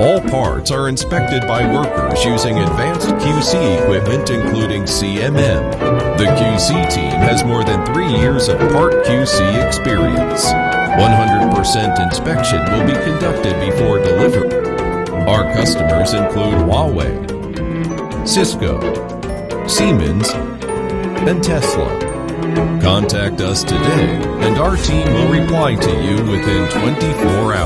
All parts are inspected by workers using advanced QC equipment including CMM. The QC team has more than 3 years of part QC experience. 100% inspection will be conducted before delivery. Our customers include Huawei, Cisco, Siemens, and Tesla. Contact us today, and our team will reply to you within 24 hours.